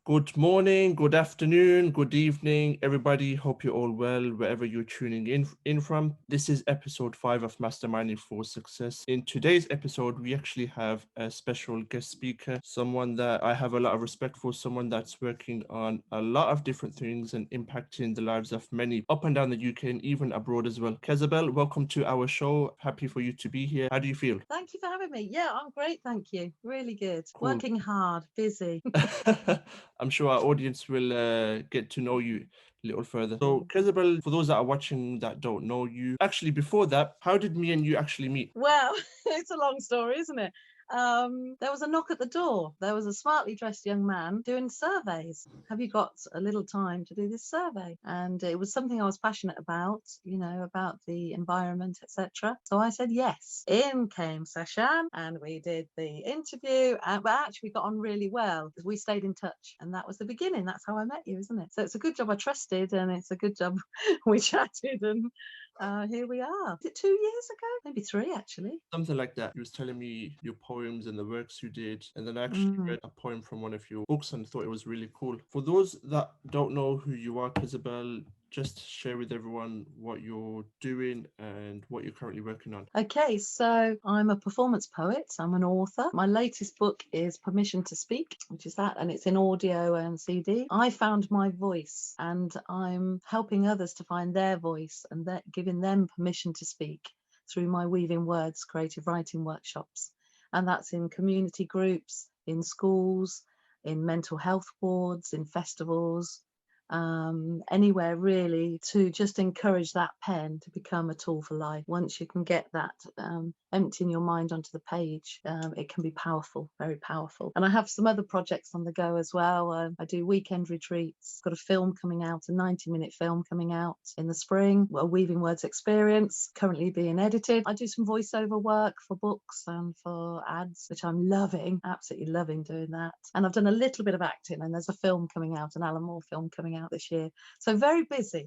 Good morning, good afternoon, good evening, everybody. Hope you're all well wherever you're tuning in from. This is episode 5 of Masterminding for Success. In today's episode, we actually have a special guest speaker, someone that I have a lot of respect for, someone that's working on a lot of different things and impacting the lives of many up and down the UK and even abroad as well. Kezabel, welcome to our show. Happy for you to be here. How do you feel? Thank you for having me. Yeah, I'm great. Thank you. Really good. Cool. Working hard, busy. I'm sure our audience will get to know you a little further. So, Kezabel, for those that are watching that don't know you, actually, before that, how did me and you actually meet? Well, it's a long story, isn't it? There was a knock at the door. There was a smartly dressed young man doing surveys. Have you got a little time to do this survey? And it was something I was passionate about, about the environment, etc. So I said yes. In came Sashan, and we did the interview. But actually, we got on really well because we stayed in touch, and that was the beginning. That's how I met you, isn't it? So it's a good job I trusted, and it's a good job we chatted, and here we are. Is it 2 years ago? Maybe 3, actually. Something like that. You was telling me your poems and the works you did, and then I actually Mm. read a poem from one of your books and thought it was really cool. For those that don't know who you are, Kezabel, just share with everyone what you're doing and what you're currently working on. Okay, so I'm a performance poet. I'm an author. My latest book is Permission to Speak, which is that, and it's in audio and CD. I found my voice, and I'm helping others to find their voice and giving them permission to speak through my Weaving Words creative writing workshops. And that's in community groups, in schools, in mental health wards, in festivals, anywhere really, to just encourage that pen to become a tool for life. Once you can get that emptying your mind onto the page, it can be powerful, very powerful. And I have some other projects on the go as well. I do weekend retreats, got a film coming out, a 90-minute film coming out in the spring, a Weaving Words experience currently being edited. I do some voiceover work for books and for ads, which I'm loving, absolutely loving doing that. And I've done a little bit of acting, and there's a film coming out, an Alan Moore film coming out this year. So very busy.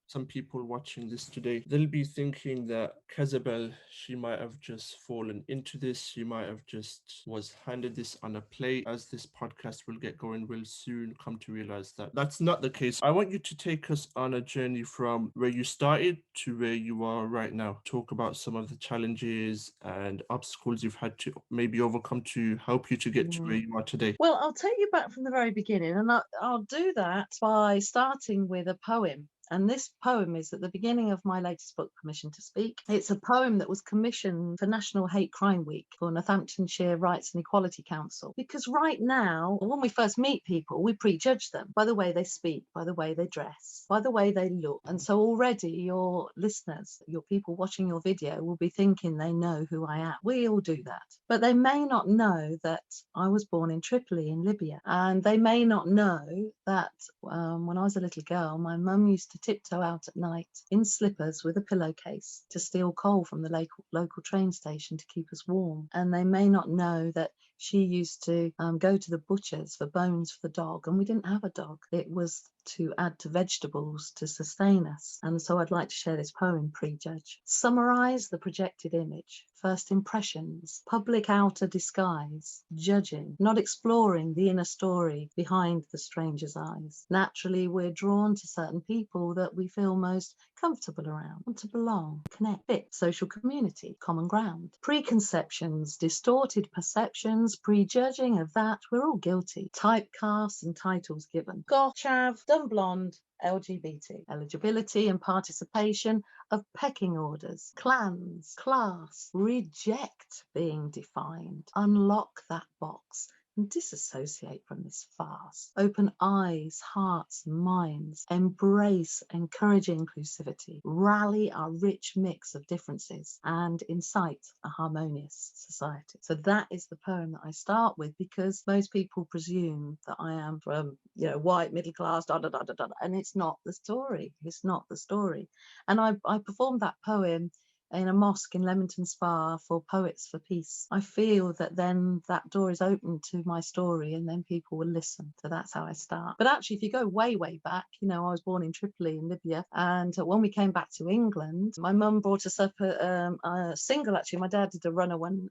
Some people watching this today, they'll be thinking that Kezabel, she might have just fallen into this. She might have just was handed this on a plate. As this podcast will get going, we'll soon come to realize that that's not the case. I want you to take us on a journey from where you started to where you are right now. Talk about some of the challenges and obstacles you've had to maybe overcome to help you to get to where you are today. Well, I'll take you back from the very beginning, and I'll do that by starting with a poem. And this poem is at the beginning of my latest book, Permission to Speak. It's a poem that was commissioned for National Hate Crime Week for Northamptonshire Rights and Equality Council. Because right now, when we first meet people, we prejudge them by the way they speak, by the way they dress, by the way they look. And so already your listeners, your people watching your video will be thinking they know who I am. We all do that. But they may not know that I was born in Tripoli in Libya. And they may not know that when I was a little girl, my mum used to tiptoe out at night in slippers with a pillowcase to steal coal from the local train station to keep us warm. And they may not know that she used to go to the butcher's for bones for the dog, and we didn't have a dog. It was to add to vegetables to sustain us. And so I'd like to share this poem, Prejudge. Summarize the projected image, first impressions, public outer disguise, judging, not exploring the inner story behind the stranger's eyes. Naturally, we're drawn to certain people that we feel most comfortable around, want to belong, connect, fit, social community, common ground. Preconceptions, distorted perceptions, prejudging of that, we're all guilty. Typecasts and titles given. Goth, chav, dumb blonde, LGBT, eligibility and participation of pecking orders, clans, class, reject being defined, unlock that box and disassociate from this farce. Open eyes, hearts, minds, embrace, encourage inclusivity, rally our rich mix of differences and incite a harmonious society. So that is the poem that I start with, because most people presume that I am from, white, middle class, and it's not the story. It's not the story. And I performed that poem in a mosque in Leamington Spa for Poets for Peace, I feel that then that door is open to my story and then people will listen. So that's how I start. But actually, if you go way, way back, I was born in Tripoli in Libya. And when we came back to England, my mum brought us up a single, actually. My dad did a runner when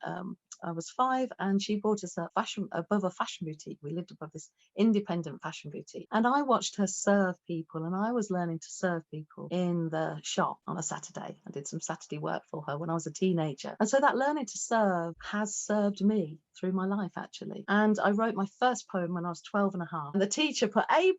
I was 5, and she brought us above a fashion boutique. We lived above this independent fashion boutique. And I watched her serve people, and I was learning to serve people in the shop on a Saturday. I did some Saturday work for her when I was a teenager. And so that learning to serve has served me through my life, actually. And I wrote my first poem when I was 12 and a half. And the teacher put A+,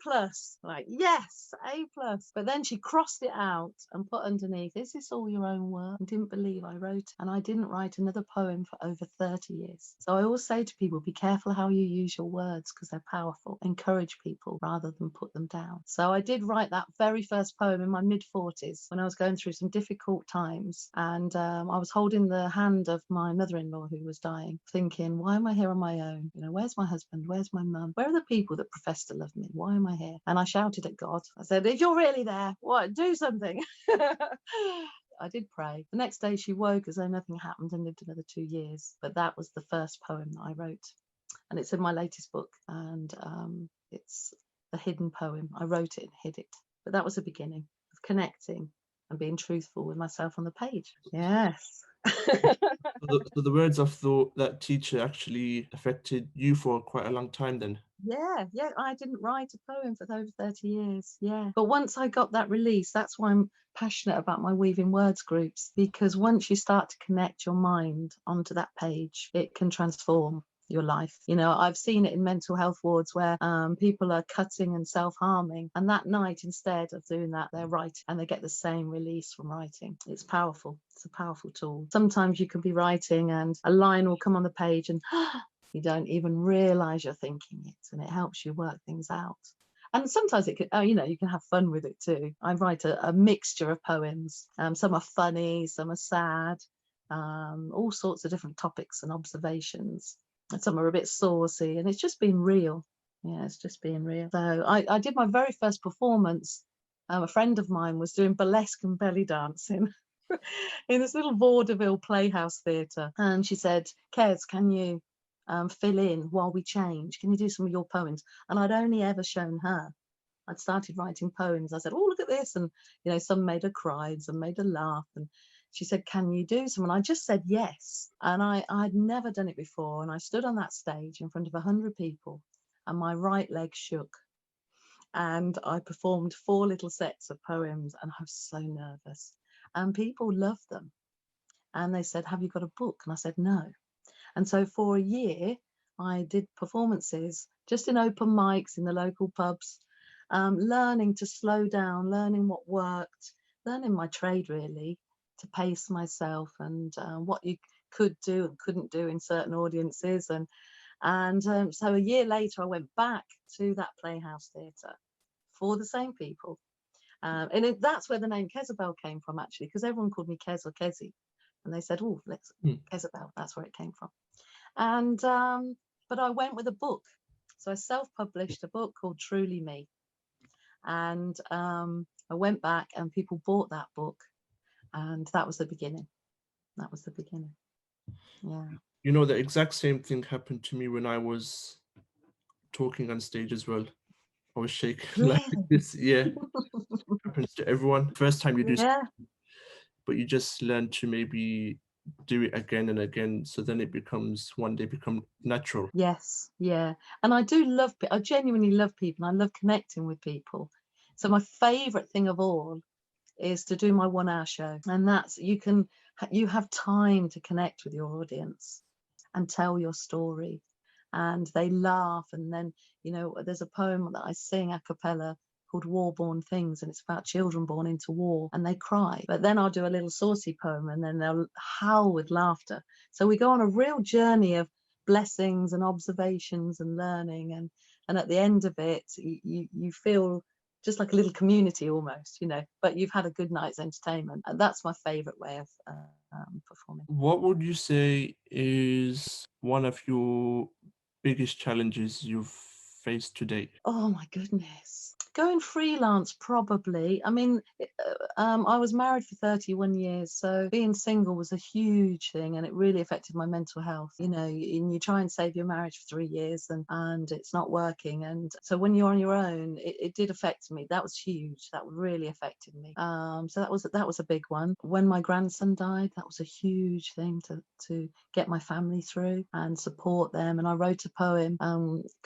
like, yes, A+. But then she crossed it out and put underneath, is this all your own work? And didn't believe I wrote it. And I didn't write another poem for over 30 years. So I always say to people, be careful how you use your words because they're powerful. Encourage people rather than put them down. So I did write that very first poem in my mid-40s when I was going through some difficult times. And I was holding the hand of my mother-in-law who was dying, thinking, why am I here on my own? Where's my husband? Where's my mum? Where are the people that profess to love me? Why am I here? And I shouted at God. I said, if you're really there, what? Do something. I did pray. The next day she woke as though nothing happened and lived another 2 years. But that was the first poem that I wrote. And it's in my latest book. And it's a hidden poem. I wrote it and hid it. But that was the beginning of connecting and being truthful with myself on the page. Yes. So the words of that teacher actually affected you for quite a long time then? Yeah, I didn't write a poem for over 30 years. Yeah. But once I got that release, that's why I'm passionate about my Weaving Words groups, because once you start to connect your mind onto that page, it can transform your life. I've seen it in mental health wards where people are cutting and self-harming, and that night, instead of doing that, they're writing and they get the same release from writing. It's powerful. It's a powerful tool. Sometimes you can be writing and a line will come on the page and you don't even realize you're thinking it, and it helps you work things out. And sometimes it can, you can have fun with it too. I write a mixture of poems. Some are funny, some are sad, all sorts of different topics and observations. And some are a bit saucy, and it's just being real. Yeah, it's just being real. So I did my very first performance. A friend of mine was doing burlesque and belly dancing in this little vaudeville playhouse theatre. And she said, Kez, can you fill in while we change? Can you do some of your poems? And I'd only ever shown her. I'd started writing poems. I said, oh, look at this. And, some made her cry and some made her laugh. And she said, can you do some? And I just said yes. And I'd never done it before. And I stood on that stage in front of 100 people and my right leg shook. And I performed 4 little sets of poems and I was so nervous. And people loved them. And they said, have you got a book? And I said, no. And so for a year, I did performances just in open mics in the local pubs, learning to slow down, learning what worked, learning my trade really, to pace myself and what you could do and couldn't do in certain audiences. And so a year later, I went back to that Playhouse Theatre for the same people. And that's where the name Kezabel came from, actually, because everyone called me Kez or Kezi. And they said, oh, let's Kezabel. That's where it came from. And but I went with a book. So I self-published a book called Truly Me. And I went back and people bought that book. And that was the beginning. That was the beginning. Yeah. The exact same thing happened to me when I was talking on stage as well. I was shaking like this. Yeah. Happens to everyone. First time you do Yeah. but you just learn to maybe do it again and again, so then it becomes one day become natural. Yes, yeah. And I do love, I genuinely love people. I love connecting with people. So my favorite thing of all is to do my 1-hour show. And that's, you have time to connect with your audience and tell your story. And they laugh. And then, there's a poem that I sing a cappella called War-Born Things, and it's about children born into war, and they cry. But then I'll do a little saucy poem and then they'll howl with laughter. So we go on a real journey of blessings and observations and learning, and at the end of it you feel just like a little community almost, but you've had a good night's entertainment. And that's my favorite way of performing. What would you say is one of your biggest challenges you've faced to date? Oh my goodness, Going freelance, probably. I mean, I was married for 31 years, so being single was a huge thing, and it really affected my mental health. You know, and you try and save your marriage for 3 years, and it's not working. And so when you're on your own, it did affect me. That was huge. That really affected me. So that was a big one. When my grandson died, that was a huge thing to get my family through and support them. And I wrote a poem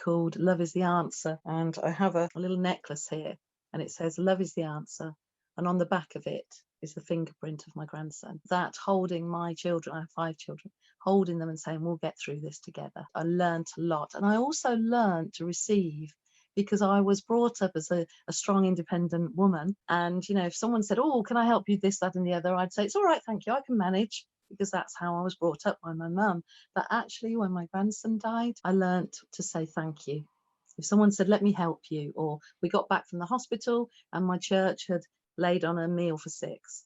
called "Love is the Answer," and I have a little necklace here, and it says "Love is the answer," and on the back of it is the fingerprint of my grandson. That holding my children, I have 5 children, holding them and saying, we'll get through this together. I learned a lot. And I also learned to receive, because I was brought up as a strong, independent woman. And, you know, if someone said, oh, can I help you this, that, and the other, I'd say, it's all right, thank you, I can manage, because that's how I was brought up by my mum. But actually, when my grandson died, I learned to say thank you. If someone said, let me help you, or we got back from the hospital and my church had laid on a meal for 6,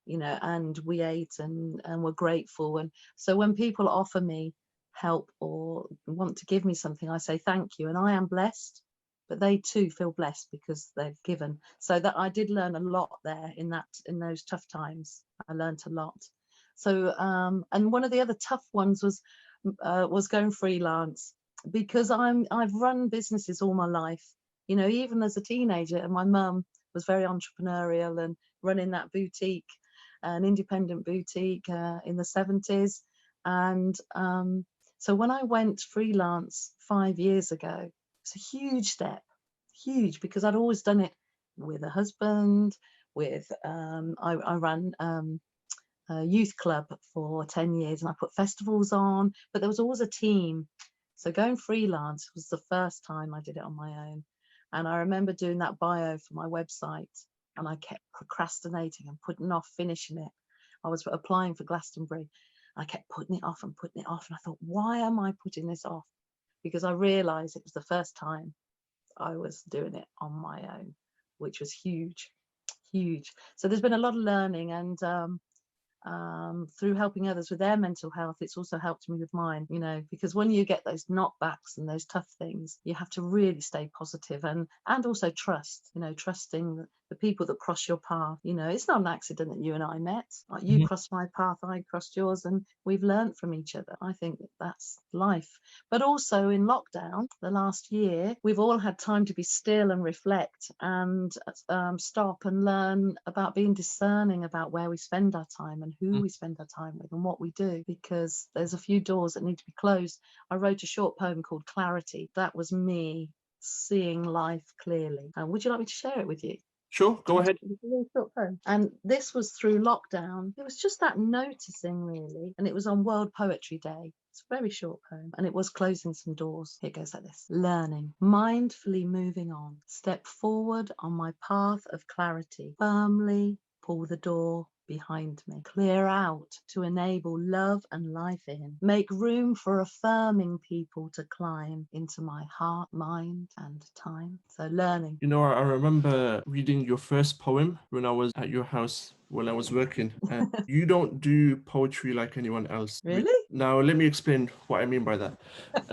you know, and we ate and were grateful. And so when people offer me help or want to give me something, I say thank you. And I am blessed, but they too feel blessed because they've given. So that I did learn a lot there in those tough times. I learned a lot. So and one of the other tough ones was going freelance, because I've run businesses all my life, you know, even as a teenager. And my mum was very entrepreneurial and running that boutique, an independent boutique in the 70s. And so when I went freelance 5 years ago, it's a huge step, huge, because I'd always done it with a husband, with I ran a youth club for 10 years and I put festivals on, but there was always a team. So going freelance was the first time I did it on my own. And I remember doing that bio for my website, and I kept procrastinating and putting off finishing it. I was applying for Glastonbury. I kept putting it off and putting it off. And I thought, why am I putting this off? Because I realized it was the first time I was doing it on my own, which was huge, huge. So there's been a lot of learning, and through helping others with their mental health, it's also helped me with mine, you know, because when you get those knockbacks and those tough things, you have to really stay positive and also trust, you know, trusting the people that cross your path. You know, it's not an accident that you and I met. Like, you crossed my path, I crossed yours, and we've learned from each other. I think that's life. But also in lockdown, the last year, we've all had time to be still and reflect and stop and learn about being discerning about where we spend our time and who we spend our time with and what we do, because there's a few doors that need to be closed. I wrote a short poem called Clarity. That was me seeing life clearly. Would you like me to share it with you? Sure, go ahead. And this was through lockdown. It was just that noticing, really. And it was on World Poetry Day. It's a very short poem. And it was closing some doors. It goes like this. Learning, mindfully moving on. Step forward on my path of clarity. Firmly pull the door behind me. Clear out to enable love and life in. Make room for affirming people to climb into my heart, mind, and time. So learning. You know, I remember reading your first poem when I was at your house when I was working. And you don't do poetry like anyone else. Really? Now, let me explain what I mean by that.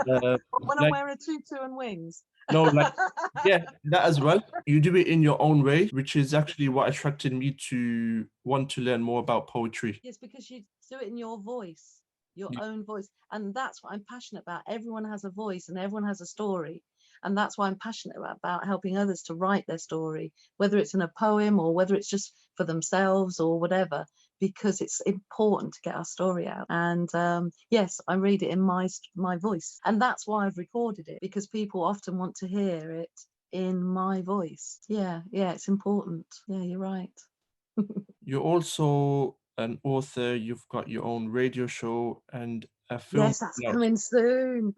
When I'm wearing a tutu and wings. No, like, yeah, that as well. You do it in your own way, which is actually what attracted me to want to learn more about poetry. Yes, because you do it in your voice, your own voice. And that's what I'm passionate about. Everyone has a voice and everyone has a story. And that's why I'm passionate about helping others to write their story, whether it's in a poem or whether it's just for themselves or whatever, because it's important to get our story out. And yes, I read it in my voice. And that's why I've recorded it, because people often want to hear it in my voice. Yeah, it's important. Yeah, you're right. You're also an author, you've got your own radio show and a film. Yes, that's coming soon.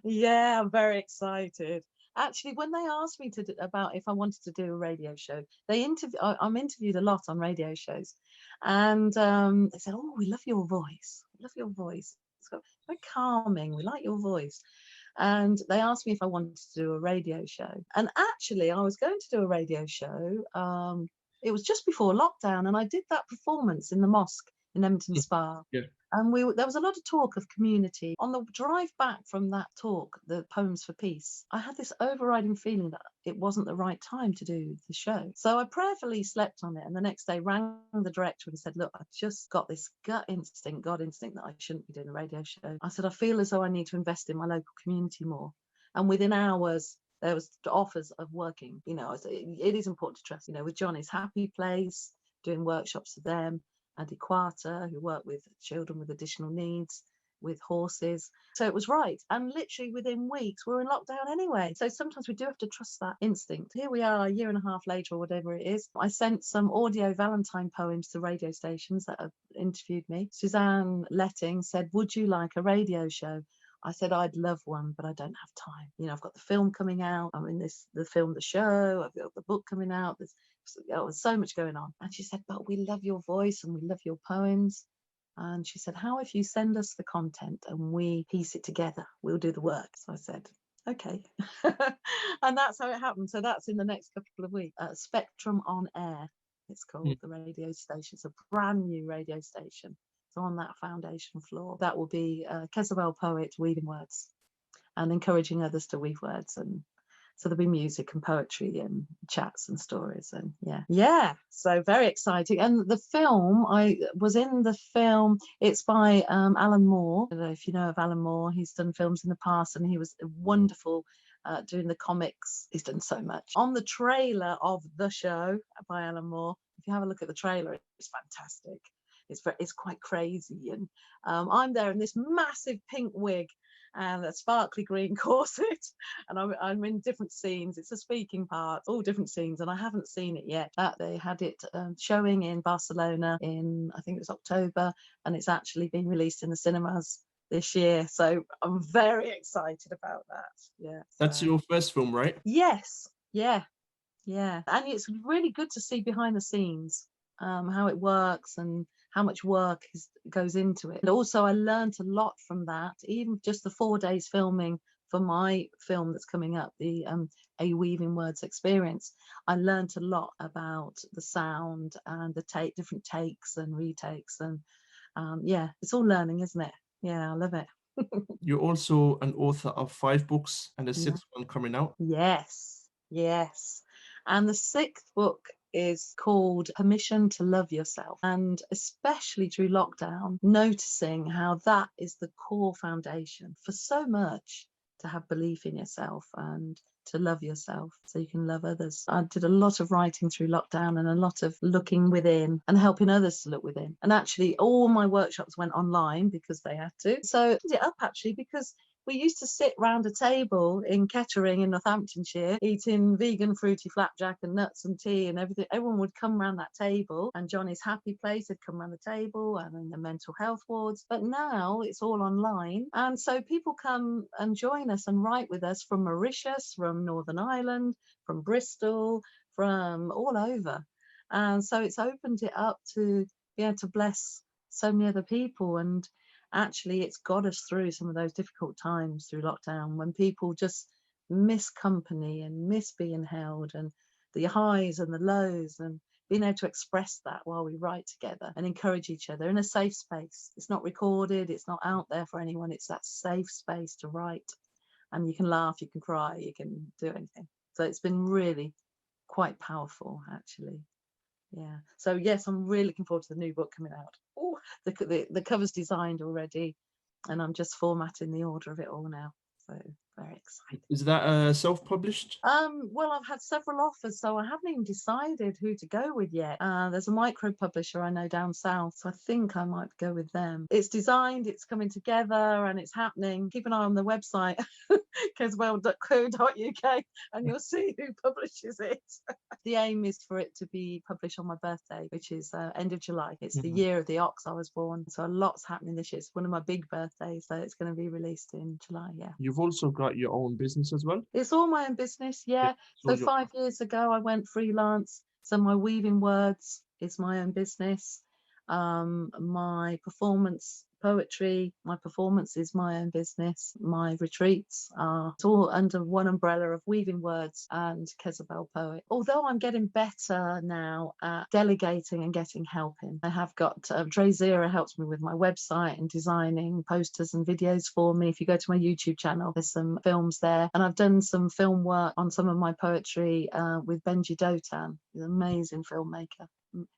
Yeah, I'm very excited. Actually, when they asked me about if I wanted to do a radio show, I'm interviewed a lot on radio shows, and they said, "Oh, we love your voice. We love your voice. It's very calming. We like your voice." And they asked me if I wanted to do a radio show. And actually, I was going to do a radio show. It was just before lockdown, and I did that performance in the mosque in Edmonton Spa. Yeah. And there was a lot of talk of community. On the drive back from that talk, the Poems for Peace, I had this overriding feeling that it wasn't the right time to do the show. So I prayerfully slept on it, and the next day rang the director and said, look, I've just got this God instinct that I shouldn't be doing a radio show. I said, I feel as though I need to invest in my local community more. And within hours, there was offers of working. It is important to trust, with Johnny's Happy Place, doing workshops for them, and Equata, who work with children with additional needs, with horses. So it was right. And literally within weeks, we're in lockdown anyway. So sometimes we do have to trust that instinct. Here we are a year and a half later, or whatever it is. I sent some audio Valentine poems to radio stations that have interviewed me. Suzanne Letting said, would you like a radio show? I said, I'd love one, but I don't have time. I've got the film coming out. I'm in the film, the show. I've got the book coming out. There's so much going on. And she said, but we love your voice and we love your poems. And she said, how if you send us the content and we piece it together? We'll do the work. So I said, okay. And that's how it happened. So that's in the next couple of weeks. Spectrum on Air, it's called, the radio station. It's a brand new radio station. So on that foundation floor, that will be Jezebel poet weaving words and encouraging others to weave words. And so there'll be music and poetry and chats and stories, and so very exciting. And the film, I was in the film. It's by Alan Moore. I don't know if you know of Alan Moore. He's done films in the past, and he was wonderful doing the comics. He's done so much. On the trailer of the show by Alan Moore, if you have a look at the trailer, it's fantastic. It's quite crazy, and I'm there in this massive pink wig and a sparkly green corset, and I'm in different scenes. It's a speaking part, all different scenes, and I haven't seen it yet. They had it showing in Barcelona in, I think it was October, and it's actually been released in the cinemas this year. So I'm very excited about that. Yeah. That's your first film, right? Yes. Yeah. And it's really good to see behind the scenes, how it works and how much work goes into it. And also I learned a lot from that, even just the 4 days filming for my film that's coming up, the A Weaving Words experience. I learned a lot about the sound and the different takes and retakes, and it's all learning, isn't it? Yeah, I love it. You're also an author of 5 books and a 6th one coming out. Yes. And the 6th book is called Permission to Love Yourself. And especially through lockdown, noticing how that is the core foundation for so much, to have belief in yourself and to love yourself so you can love others. I did a lot of writing through lockdown and a lot of looking within and helping others to look within. And actually all my workshops went online because they had to. So I did it up actually because we used to sit round a table in Kettering in Northamptonshire, eating vegan fruity flapjack and nuts and tea and everything. Everyone would come round that table, and Johnny's Happy Place had come round the table, and in the mental health wards. But now it's all online. And so people come and join us and write with us from Mauritius, from Northern Ireland, from Bristol, from all over. And so it's opened it up to be able to bless so many other people. And actually it's got us through some of those difficult times through lockdown, when people just miss company and miss being held, and the highs and the lows, and being able to express that while we write together and encourage each other in a safe space. It's not recorded, it's not out there for anyone. It's that safe space to write, and you can laugh, you can cry, you can do anything. So it's been really quite powerful, actually. Yeah. So yes, I'm really looking forward to the new book coming out. Oh, the cover's designed already, and I'm just formatting the order of it all now. So very excited. Is that self-published? Well, I've had several offers, so I haven't even decided who to go with yet. There's a micro publisher I know down south, so I think I might go with them. It's designed, it's coming together, and it's happening. Keep an eye on the website, keswell.co.uk, and you'll see who publishes it. The aim is for it to be published on my birthday, which is end of July. It's the year of the ox I was born, so a lot's happening this year. It's one of my big birthdays, so it's going to be released in July. Yeah. You've also got your own business as well? It's all my own business, yeah. So 5 years ago I went freelance. So my Weaving Words is my own business. My performance poetry, my performance is my own business. My retreats are it's all under one umbrella of Weaving Words and Kezabel Poet. Although I'm getting better now at delegating and getting help in. I have got Dre Zera helps me with my website and designing posters and videos for me. If you go to my YouTube channel, there's some films there. And I've done some film work on some of my poetry with Benji Dotan, an amazing filmmaker.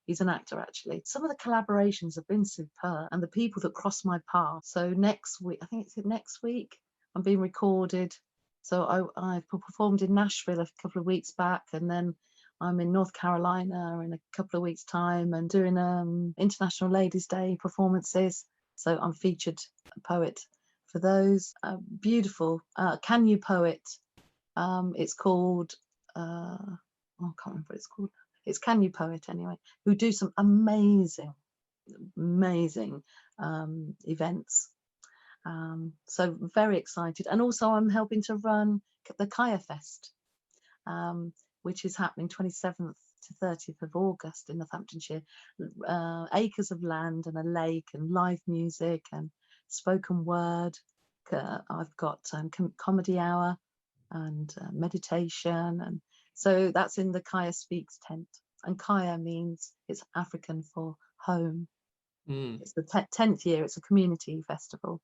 He's an actor, actually. Some of the collaborations have been superb, and the people that cross my path. So next week, I think it's next week, I'm being recorded. So I've performed in Nashville a couple of weeks back, and then I'm in North Carolina in a couple of weeks' time and doing International Ladies' Day performances. So I'm featured poet for those. Beautiful. Can You Poet? It's called, I can't remember what it's called. It's Can You Poet anyway, who do some amazing events. So very excited. And also I'm helping to run the Kaya Fest, which is happening 27th to 30th of August in Northamptonshire. Acres of land and a lake and live music and spoken word. I've got comedy hour and meditation, and so that's in the Kaya Speaks tent. And Kaya means it's African for home. It's the 10th year. It's a community festival,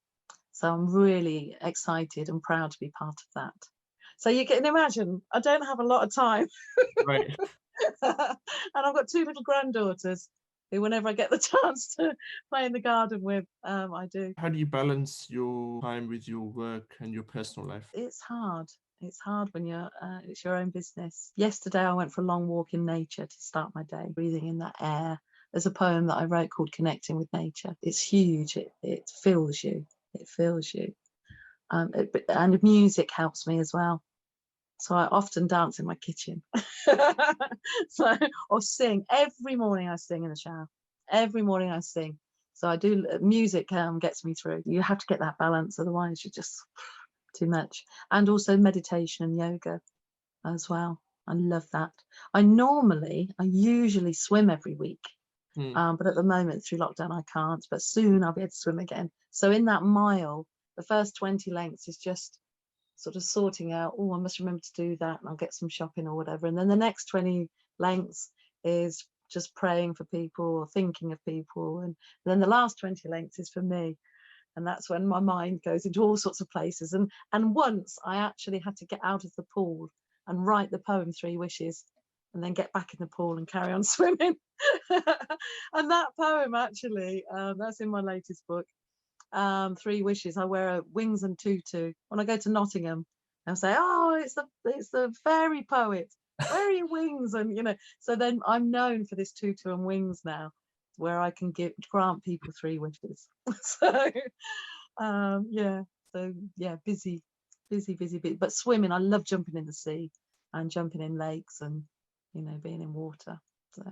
so I'm really excited and proud to be part of that. So you can imagine I don't have a lot of time. Right. And I've got 2 little granddaughters who, whenever I get the chance to play in the garden with, I do. How do you balance your time with your work and your personal life? It's hard. It's hard when it's your own business. Yesterday I went for a long walk in nature to start my day, breathing in that air. There's a poem that I wrote called Connecting with Nature. It's huge. It fills you. It fills you. And music helps me as well. So I often dance in my kitchen. Or sing. Every morning I sing in the shower. Every morning I sing. So I do. Music gets me through. You have to get that balance, otherwise you just too much. And also meditation and yoga as well. I love that. I usually swim every week. But at the moment through lockdown I can't, but soon I'll be able to swim again. So in that mile, the first 20 lengths is just sort of sorting out, I must remember to do that, and I'll get some shopping or whatever. And then the next 20 lengths is just praying for people or thinking of people. And then the last 20 lengths is for me. And that's when my mind goes into all sorts of places. And once I actually had to get out of the pool and write the poem 3 Wishes, and then get back in the pool and carry on swimming. And that poem actually, that's in my latest book, 3 Wishes. I wear wings and tutu. When I go to Nottingham, they'll say, "Oh, it's the fairy poet. Where are your wings?" And so then I'm known for this tutu and wings now, where I can grant people 3 wishes. So busy. But swimming, I love jumping in the sea and jumping in lakes and being in water. So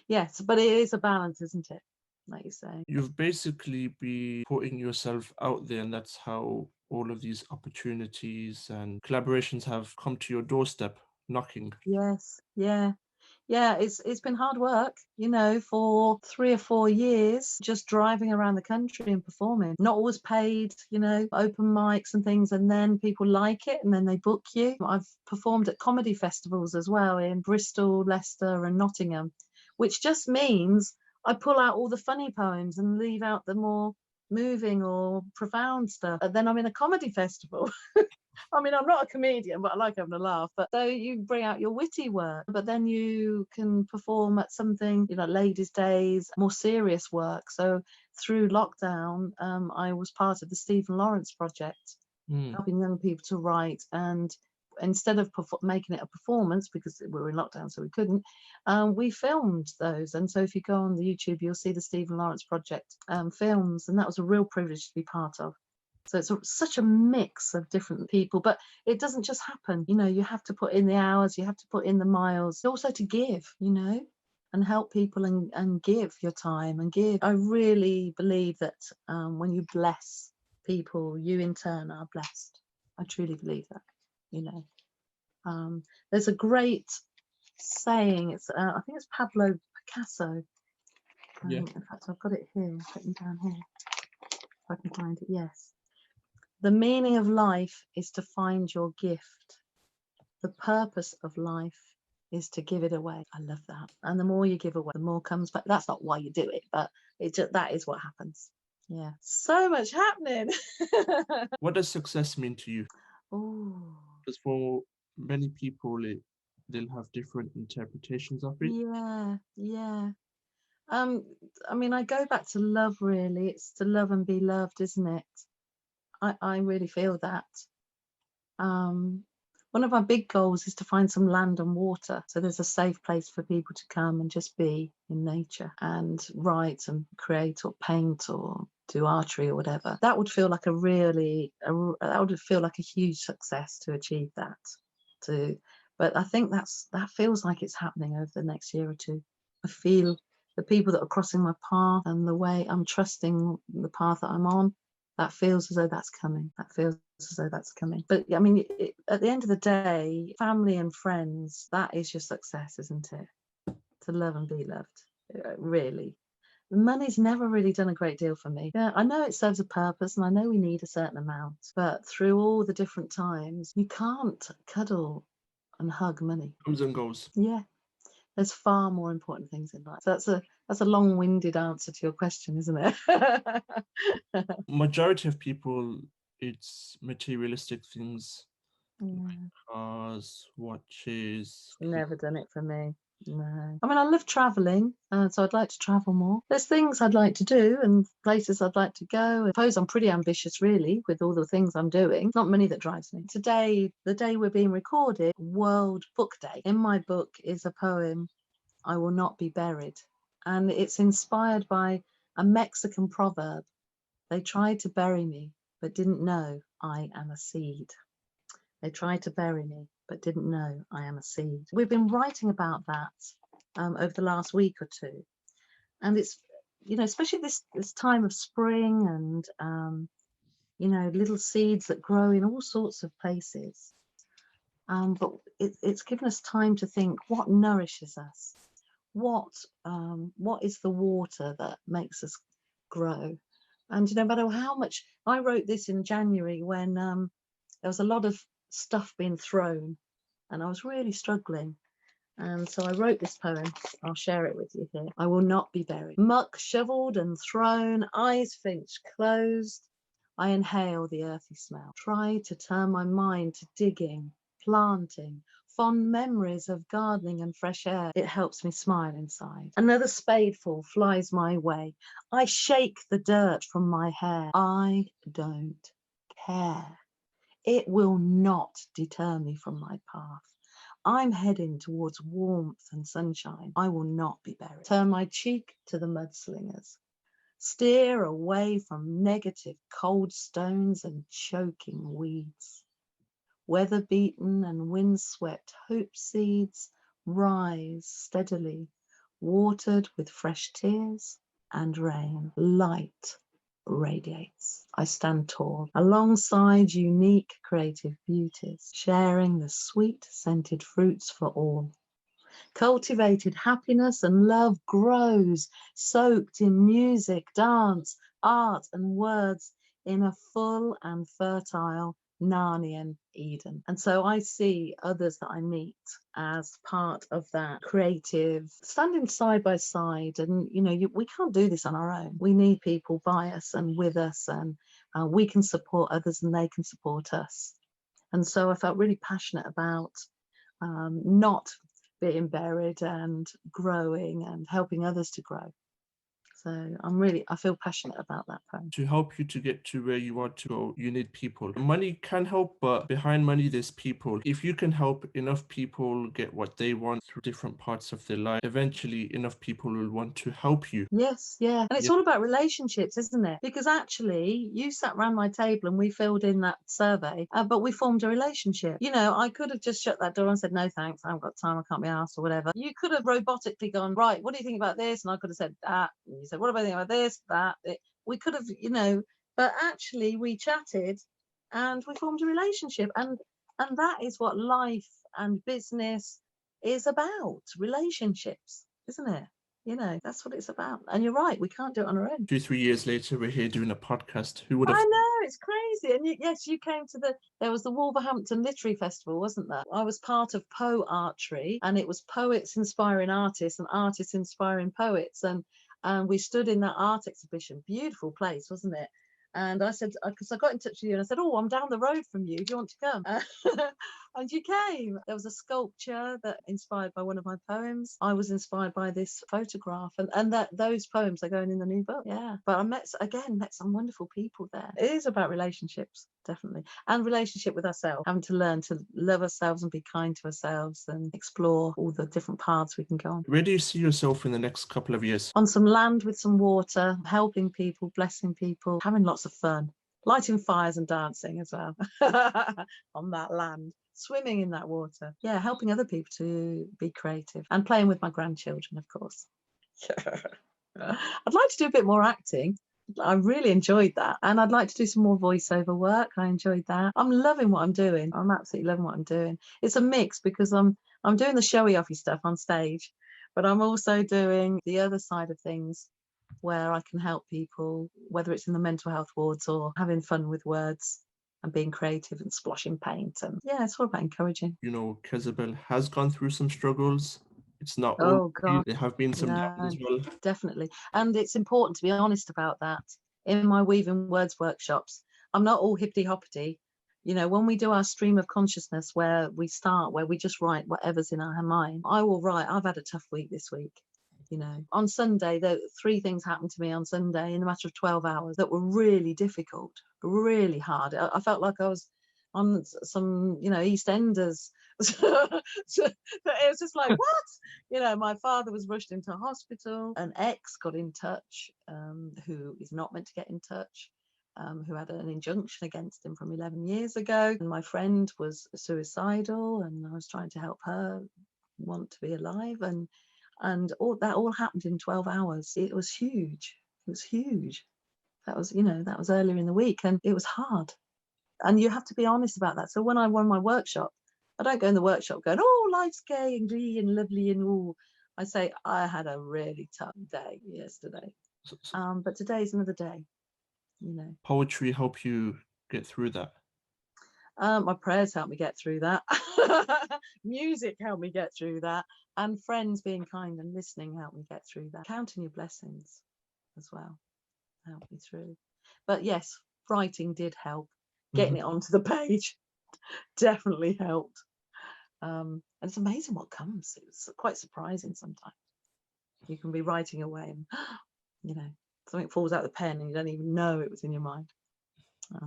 yes, but it is a balance, isn't it? Like you say. You've basically been putting yourself out there, and that's how all of these opportunities and collaborations have come to your doorstep, knocking. Yes, yeah. It's been hard work, for 3 or 4 years, just driving around the country and performing. Not always paid, open mics and things, and then people like it and then they book you. I've performed at comedy festivals as well in Bristol, Leicester and Nottingham, which just means I pull out all the funny poems and leave out the more moving or profound stuff. And then I'm in a comedy festival. I mean, I'm not a comedian, but I like having a laugh. But so you bring out your witty work, but then you can perform at something, Ladies' Days, more serious work. So through lockdown, I was part of the Stephen Lawrence project, helping young people to write. And instead of making it a performance, because we were in lockdown, so we couldn't, we filmed those. And so if you go on the YouTube, you'll see the Stephen Lawrence project films. And that was a real privilege to be part of. So it's such a mix of different people, but it doesn't just happen. You have to put in the hours, you have to put in the miles, also to give, and help people and give your time and give. I really believe that when you bless people, you in turn are blessed. I truly believe that, There's a great saying, I think it's Pablo Picasso, Yeah. In fact, I've got it here, written down here. If I can find it, yes. The meaning of life is to find your gift. The purpose of life is to give it away. I love that. And the more you give away, the more comes back. That's not why you do it, but that is what happens. Yeah. So much happening. What does success mean to you? Oh, Because for many people, they'll have different interpretations of it. yeah, yeah. I mean, I go back to love, really. It's to love and be loved, isn't it? I really feel that. One of my big goals is to find some land and water, so there's a safe place for people to come and just be in nature and write and create or paint or do archery or whatever. That would feel like that would feel like a huge success to achieve that. But I think that feels like it's happening over the next year or two. I feel the people that are crossing my path and the way I'm trusting the path that I'm on, that feels as though that's coming. That feels as though that's coming. But I mean, at the end of the day, family and friends, that is your success, isn't it? To love and be loved, really. Money's never really done a great deal for me. Yeah, I know it serves a purpose and I know we need a certain amount, but through all the different times, you can't cuddle and hug money. Comes and goes. Yeah, there's far more important things in life. So that's a long-winded answer to your question, isn't it? Majority of people, it's materialistic things, Yeah. cars, watches. Never done it for me. No. I mean, I love traveling, so I'd like to travel more. There's things I'd like to do and places I'd like to go. I suppose I'm pretty ambitious, really, with all the things I'm doing. Not money that drives me. Today, the day we're being recorded, World Book Day. In my book is a poem, I Will Not Be Buried. And it's inspired by a Mexican proverb. They tried to bury me, but didn't know I am a seed. They tried to bury me, but didn't know I am a seed. We've been writing about that over the last week or two. And it's, especially this time of spring and, little seeds that grow in all sorts of places. But it's given us time to think what nourishes us, what is the water that makes us grow. And no matter how much, I wrote this in January when there was a lot of stuff being thrown and I was really struggling. And so I wrote this poem. I'll share it with you here. I will not be buried. Muck shoveled and thrown, eyes flinched closed. I inhale the earthy smell. Try to turn my mind to digging, planting, fond memories of gardening and fresh air. It helps me smile inside. Another spadeful flies my way. I shake the dirt from my hair. I don't care. It will not deter me from my path. I'm heading towards warmth and sunshine. I will not be buried. Turn my cheek to the mudslingers. Steer away from negative cold stones and choking weeds. Weather-beaten and wind-swept hope seeds rise steadily, watered with fresh tears and rain. Light radiates. I stand tall alongside unique creative beauties, sharing the sweet scented fruits for all. Cultivated happiness and love grows, soaked in music, dance, art, and words in a full and fertile Narnian Eden. And so I see others that I meet as part of that creative, standing side by side. And, we can't do this on our own. We need people by us and with us, and we can support others and they can support us. And so I felt really passionate about not being buried and growing and helping others to grow. So I feel passionate about that poem. To help you to get to where you want to go, you need people. Money can help, but behind money, there's people. If you can help enough people get what they want through different parts of their life, eventually enough people will want to help you. Yes, yeah. And it's all about relationships, isn't it? Because actually, you sat around my table and we filled in that survey, but we formed a relationship. I could have just shut that door and said, no, thanks, I haven't got time, I can't be asked or whatever. You could have robotically gone, right, what do you think about this? And I could have said that. And you said, what about think about this, that? We could have, but actually we chatted and we formed a relationship. And that is what life and business is about, relationships, isn't it? That's what it's about. And you're right, we can't do it on our own. 2-3 years later, we're here doing a podcast. Who would have? I know, it's crazy. And yes, you came to there was the Wolverhampton Literary Festival, wasn't there? I was part of Poe Archery, and it was poets inspiring artists and artists inspiring poets. And we stood in that art exhibition. Beautiful place, wasn't it? And I said, because I got in touch with you and I said, oh, I'm down the road from you. Do you want to come? And you came. There was a sculpture that inspired by one of my poems. I was inspired by this photograph, and those poems are going in the new book. Yeah. But I met some wonderful people there. It is about relationships, definitely. And relationship with ourselves, having to learn to love ourselves and be kind to ourselves and explore all the different paths we can go on. Where do you see yourself in the next couple of years? On some land with some water, helping people, blessing people, having lots of fun, lighting fires and dancing as well on that land, swimming in that water. Yeah, helping other people to be creative and playing with my grandchildren, of course. I'd like to do a bit more acting. I really enjoyed that. And I'd like to do some more voiceover work. I enjoyed that. I'm loving what I'm doing. I'm absolutely loving what I'm doing. It's a mix because I'm doing the showy-offy stuff on stage, but I'm also doing the other side of things where I can help people, whether it's in the mental health wards or having fun with words and being creative and splashing paint. And yeah, it's all about encouraging. Kezabel has gone through some struggles. It's not all. Oh God, There have been some downs as well. Definitely. And it's important to be honest about that. In my weaving words workshops, I'm not all hippity hoppity. When we do our stream of consciousness, where we just write whatever's in our mind, I will write, I've had a tough week this week. On Sunday, 3 things happened to me on Sunday in a matter of 12 hours that were really difficult, really hard. I felt like I was on some, EastEnders. So it was just like, what? My father was rushed into hospital. An ex got in touch, who is not meant to get in touch, who had an injunction against him from 11 years ago. And my friend was suicidal, and I was trying to help her want to be alive. And all that all happened in 12 hours. It was huge. That was earlier in the week, and it was hard. And you have to be honest about that. So when I run my workshop, I don't go in the workshop going, oh, life's gay and glee and lovely and all. I say, I had a really tough day yesterday. But today's another day, Poetry help you get through that? My prayers help me get through that. Music helped me get through that. And friends being kind and listening helped me get through that. Counting your blessings as well helped me through. But yes, writing did help. Getting it onto the page definitely helped. And it's amazing what comes. It's quite surprising sometimes. You can be writing away and, something falls out of the pen and you don't even know it was in your mind.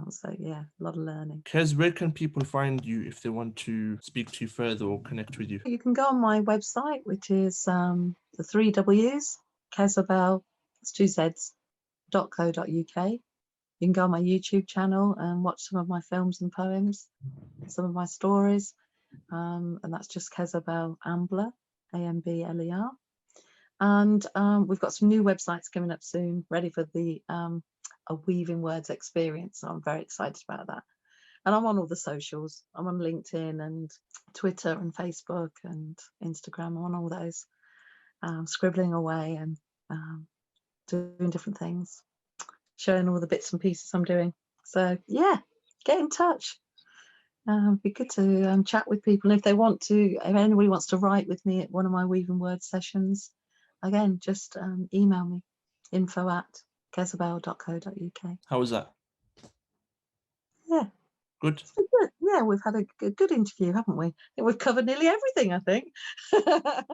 So yeah, a lot of learning. Kez, where can people find you if they want to speak to you further or connect with you? You can go on my website, which is the 3 W's, Kezabel, it's 2 Z's, .co.uk. You can go on my YouTube channel and watch some of my films and poems, some of my stories, and that's just Kezabel Ambler, Ambler. And we've got some new websites coming up soon, ready for the a Weaving Words experience. So I'm very excited about that. And I'm on all the socials. I'm on LinkedIn and Twitter and Facebook and Instagram. I'm on all those, scribbling away and doing different things, showing all the bits and pieces I'm doing. So yeah, get in touch. It'd be good to chat with people. And if anybody wants to write with me at one of my Weaving Words sessions, again, just email me, info@kezabel.co.uk. How was that? Yeah. Good. Yeah, we've had a good interview, haven't we? I think we've covered nearly everything, I think.